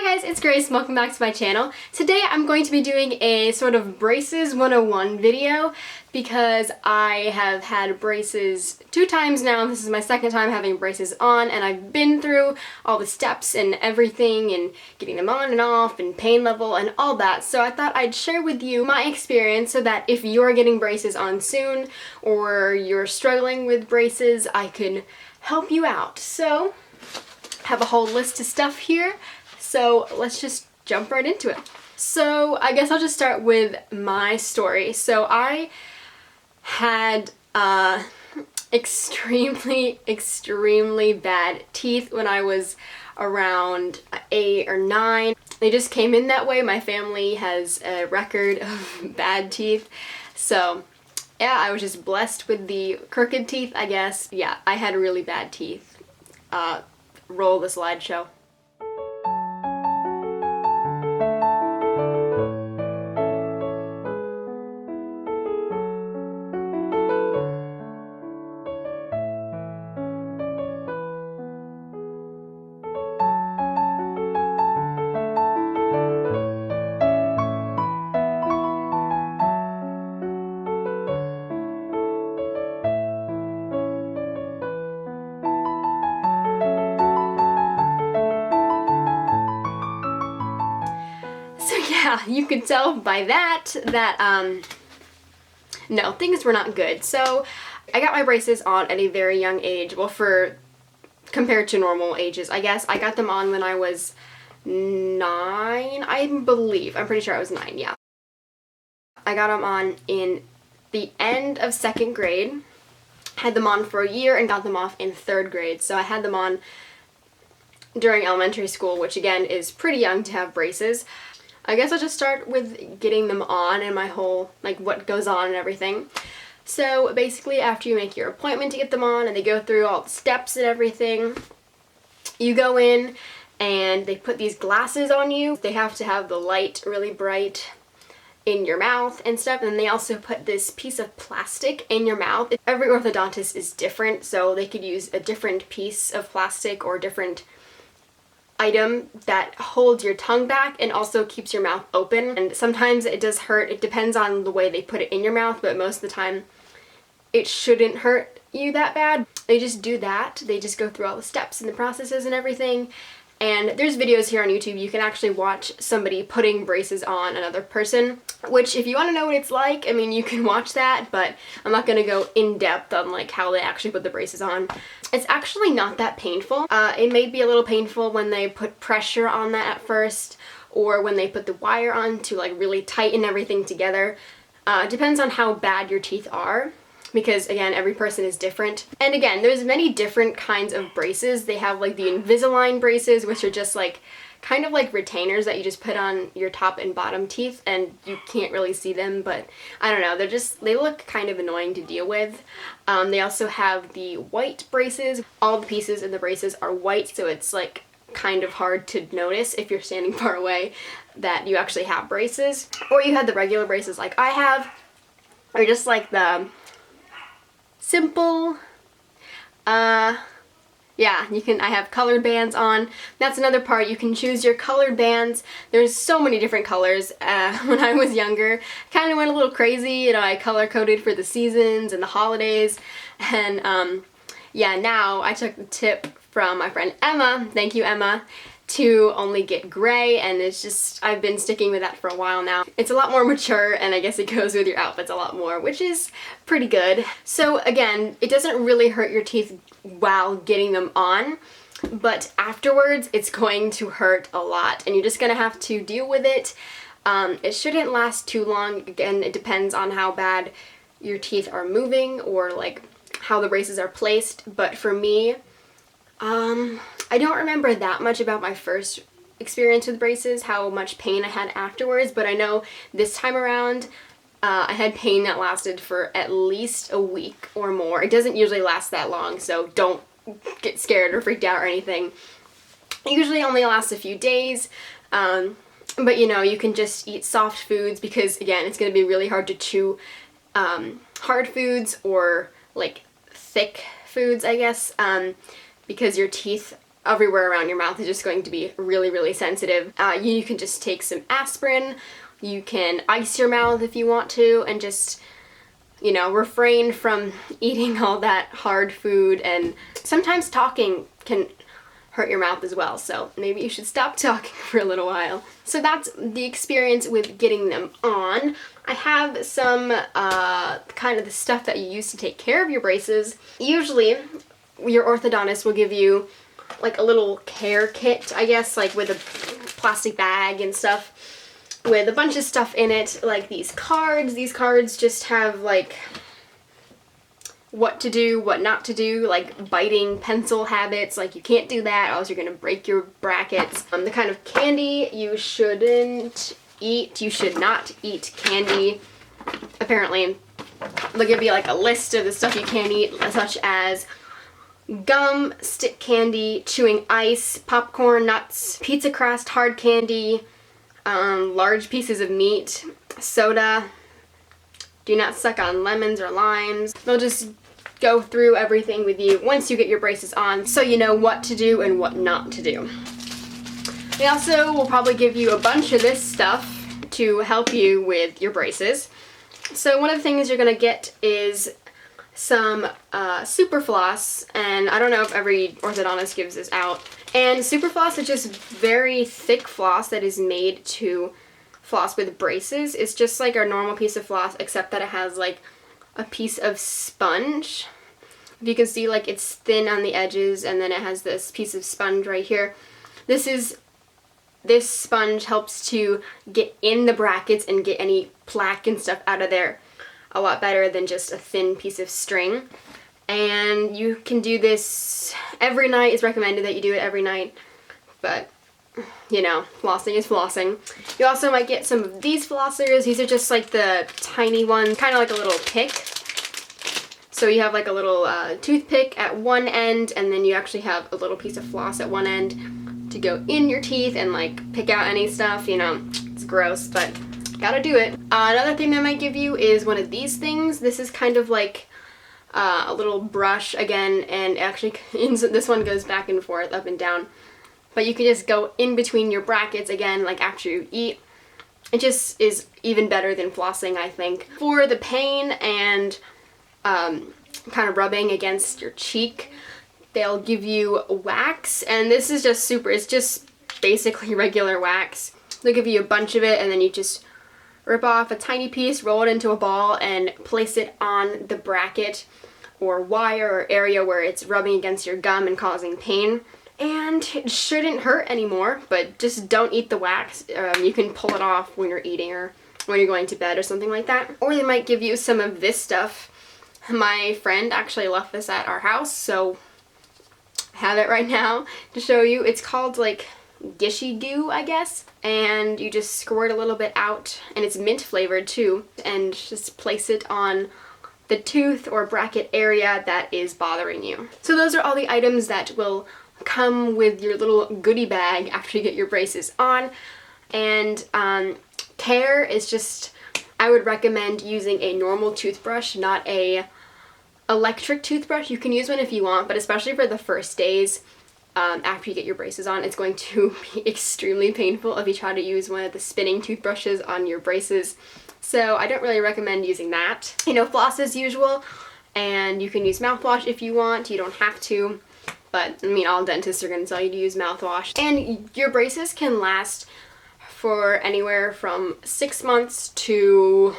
Hi guys, it's Grace. Welcome back to my channel. Today I'm going to be doing a sort of braces 101 video because I have had braces 2 times now. This is my second time having braces on, and I've been through all the steps and everything and getting them on and off and pain level and all that. So I thought I'd share with you my experience so that if you're getting braces on soon or you're struggling with braces, I can help you out. So I have a whole list of stuff here. So let's just jump right into it. So I guess I'll just start with my story. So I had extremely bad teeth when I was around 8 or 9. They just came in that way. My family has a record of bad teeth. So yeah, I was just blessed with the crooked teeth, I guess. Yeah, I had really bad teeth. Roll the slideshow. Yeah, you could tell by that no, things were not good. So I got my braces on at a very young age. Well, compared to normal ages, I guess. I got them on when I was 9, I believe. I'm pretty sure I was 9, yeah. I got them on in the end of 2nd grade. Had them on for a year and got them off in 3rd grade. So I had them on during elementary school, which again is pretty young to have braces. I guess I'll just start with getting them on and my whole, like, what goes on and everything. So basically, after you make your appointment to get them on and they go through all the steps and everything, you go in and they put these glasses on you. They have to have the light really bright in your mouth and stuff, and they also put this piece of plastic in your mouth. Every orthodontist is different, so they could use a different piece of plastic or different item that holds your tongue back and also keeps your mouth open. And sometimes it does hurt. It depends on the way they put it in your mouth, but most of the time it shouldn't hurt you that bad. They just do that. They just go through all the steps and the processes and everything. And there's videos here on YouTube. You can actually watch somebody putting braces on another person, which if you want to know what it's like, I mean, you can watch that, but I'm not going to go in depth on like how they actually put the braces on. It's actually not that painful. It may be a little painful when they put pressure on that at first, or when they put the wire on to like really tighten everything together. It depends on how bad your teeth are, because again, every person is different. And again, there's many different kinds of braces. They have like the Invisalign braces, which are just like kind of like retainers that you just put on your top and bottom teeth, and you can't really see them, but I don't know, they look kind of annoying to deal with. They also have the white braces. All the pieces in the braces are white, so it's like kind of hard to notice if you're standing far away that you actually have braces. Or you have the regular braces like I have, or just like the simple, yeah, I have colored bands on. That's another part. You can choose your colored bands. There's so many different colors. When I was younger, I kind of went a little crazy. You know, I color coded for the seasons and the holidays. And yeah, now I took the tip from my friend Emma, thank you Emma, to only get gray, and it's just, I've been sticking with that for a while now. It's a lot more mature, and I guess it goes with your outfits a lot more, which is pretty good. So again, it doesn't really hurt your teeth while getting them on, but afterwards it's going to hurt a lot, and you're just gonna have to deal with it. It shouldn't last too long. Again, it depends on how bad your teeth are moving or like how the braces are placed, but for me, I don't remember that much about my first experience with braces, how much pain I had afterwards, but I know this time around I had pain that lasted for at least a week or more. It doesn't usually last that long, so don't get scared or freaked out or anything. It usually only lasts a few days, but you know, you can just eat soft foods because again, it's going to be really hard to chew hard foods or like thick foods, I guess, because your teeth everywhere around your mouth is just going to be really, really sensitive. You can just take some aspirin, you can ice your mouth if you want to, and just, you know, refrain from eating all that hard food, and sometimes talking can hurt your mouth as well, so maybe you should stop talking for a little while. So that's the experience with getting them on. I have some kind of the stuff that you use to take care of your braces. Usually your orthodontist will give you like a little care kit, I guess, like with a plastic bag and stuff with a bunch of stuff in it, like these cards. These cards just have like what to do, what not to do, like biting pencil habits, like you can't do that or else you're gonna break your brackets. The kind of candy you shouldn't eat, you should not eat candy. Apparently, they'll give you like a list of the stuff you can't eat, such as gum, stick candy, chewing ice, popcorn, nuts, pizza crust, hard candy, large pieces of meat, soda. Do not suck on lemons or limes. They'll just go through everything with you once you get your braces on, so you know what to do and what not to do. They also will probably give you a bunch of this stuff to help you with your braces. So one of the things you're gonna get is some super floss, and I don't know if every orthodontist gives this out. And super floss is just very thick floss that is made to floss with braces. It's just like our normal piece of floss, except that it has like a piece of sponge. If you can see, like, it's thin on the edges, and then it has this piece of sponge right here. This sponge helps to get in the brackets and get any plaque and stuff out of there a lot better than just a thin piece of string. And you can do this every night. It's recommended that you do it every night, but you know, flossing is flossing. You also might get some of these flossers. These are just like the tiny ones, kind of like a little pick. So you have like a little toothpick at one end, and then you actually have a little piece of floss at one end to go in your teeth and like pick out any stuff, you know. It's gross, but gotta do it. Another thing they might give you is one of these things. This is kind of like a little brush again, and actually this one goes back and forth, up and down. But you can just go in between your brackets again, like after you eat. It just is even better than flossing, I think. For the pain and kind of rubbing against your cheek, they'll give you wax, and this is just it's just basically regular wax. They'll give you a bunch of it, and then you just rip off a tiny piece, roll it into a ball, and place it on the bracket or wire or area where it's rubbing against your gum and causing pain. And it shouldn't hurt anymore, but just don't eat the wax. You can pull it off when you're eating or when you're going to bed or something like that. Or they might give you some of this stuff. My friend actually left this at our house, so I have it right now to show you. It's called like Gishy Goo, I guess. And you just squirt a little bit out, and it's mint flavored too, and just place it on the tooth or bracket area that is bothering you. So those are all the items that will come with your little goodie bag after you get your braces on. And care is just, I would recommend using a normal toothbrush, not a electric toothbrush. You can use one if you want, but especially for the first days after you get your braces on, it's going to be extremely painful if you try to use one of the spinning toothbrushes on your braces. So I don't really recommend using that. You know, floss as usual, and you can use mouthwash if you want. You don't have to. But, I mean, all dentists are going to tell you to use mouthwash. And your braces can last for anywhere from 6 months to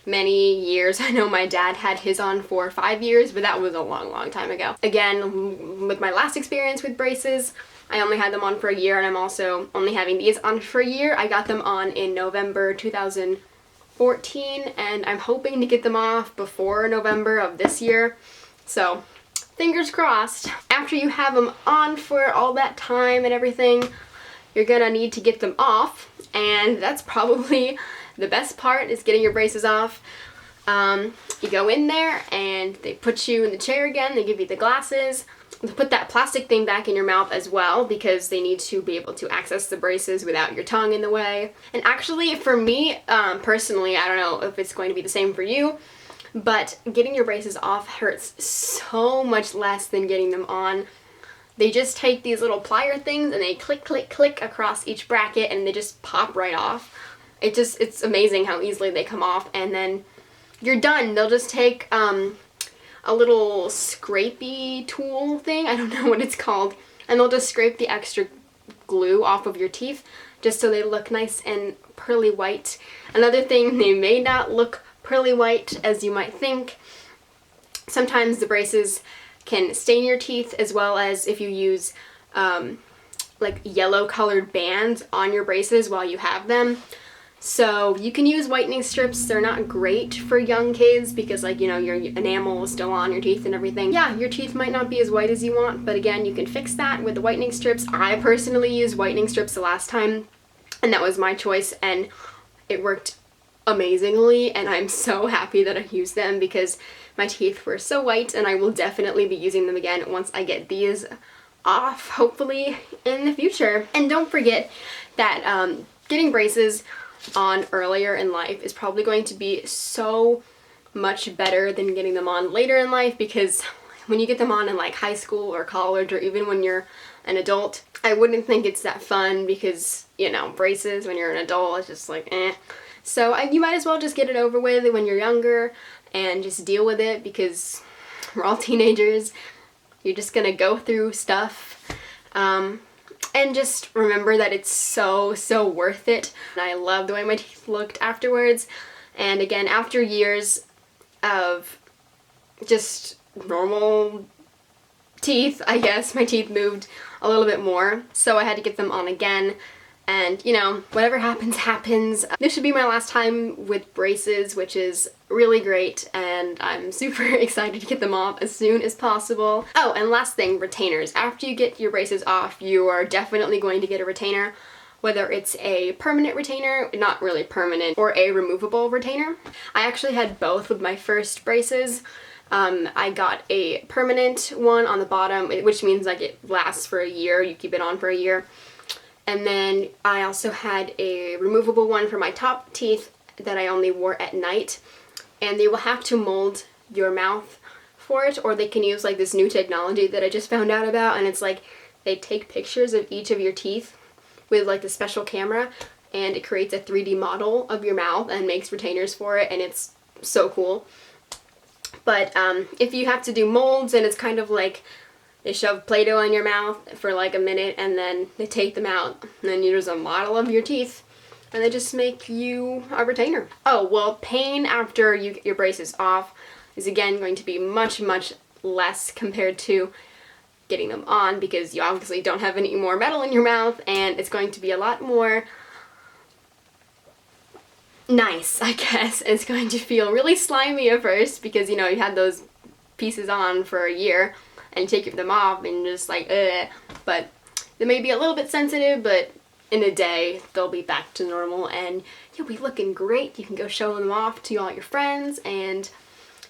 many years. I know my dad had his on for 5 years, but that was a long, long time ago. Again, with my last experience with braces, I only had them on for a year, and I'm also only having these on for a year. I got them on in November 2014, and I'm hoping to get them off before November of this year. So fingers crossed. After you have them on for all that time and everything, you're gonna need to get them off, and that's probably the best part, is getting your braces off. You go in there and they put you in the chair again, they give you the glasses, they put that plastic thing back in your mouth as well, because they need to be able to access the braces without your tongue in the way. And actually for me, personally, I don't know if it's going to be the same for you, but getting your braces off hurts so much less than getting them on. they just take these little plier things and they click, click, click across each bracket and they just pop right off. It's amazing how easily they come off, and then you're done. They'll just take a little scrapey tool thing, I don't know what it's called, and they'll just scrape the extra glue off of your teeth just so they look nice and pearly white. Another thing, they may not look pearly white as you might think. Sometimes the braces can stain your teeth, as well as if you use like yellow colored bands on your braces while you have them. So you can use whitening strips. They're not great for young kids because, like, you know, your enamel is still on your teeth and everything. Yeah, your teeth might not be as white as you want, but again, you can fix that with the whitening strips. I personally used whitening strips the last time, and that was my choice, and it worked amazingly, and I'm so happy that I used them because my teeth were so white, and I will definitely be using them again once I get these off, hopefully in the future. And don't forget that getting braces on earlier in life is probably going to be so much better than getting them on later in life, because when you get them on in like high school or college, or even when you're an adult, I wouldn't think it's that fun because, you know, braces when you're an adult, it's just like eh. So you might as well just get it over with when you're younger and just deal with it, because we're all teenagers. You're just gonna go through stuff. And just remember that it's so, so worth it. And I love the way my teeth looked afterwards. And again, after years of just normal teeth, I guess, my teeth moved a little bit more. So I had to get them on again. And, you know, whatever happens, happens. This should be my last time with braces, which is really great, and I'm super excited to get them off as soon as possible. Oh, and last thing, retainers. After you get your braces off, you are definitely going to get a retainer, whether it's a permanent retainer, not really permanent, or a removable retainer. I actually had both with my first braces. I got a permanent one on the bottom, which means like it lasts for a year, you keep it on for a year. And then I also had a removable one for my top teeth that I only wore at night. And they will have to mold your mouth for it, or they can use like this new technology that I just found out about, and it's like they take pictures of each of your teeth with like the special camera, and it creates a 3D model of your mouth and makes retainers for it, and it's so cool. But if you have to do molds, and it's kind of like they shove Play-Doh in your mouth for like a minute and then they take them out, and then there's a model of your teeth and they just make you a retainer. Oh, well, pain after you get your braces off is again going to be much, much less compared to getting them on, because you obviously don't have any more metal in your mouth, and it's going to be a lot more nice, I guess. It's going to feel really slimy at first because, you know, you had those pieces on for a year and you take them off and you're just like, ugh. But they may be a little bit sensitive, but in a day they'll be back to normal and you'll be looking great. You can go show them off to all your friends and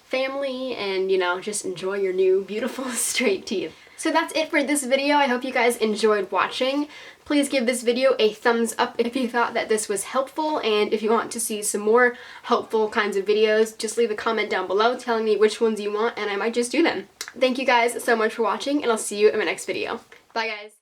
family and, you know, just enjoy your new beautiful straight teeth. So that's it for this video. I hope you guys enjoyed watching. Please give this video a thumbs up if you thought that this was helpful, and if you want to see some more helpful kinds of videos, just leave a comment down below telling me which ones you want and I might just do them. Thank you guys so much for watching, and I'll see you in my next video. Bye guys!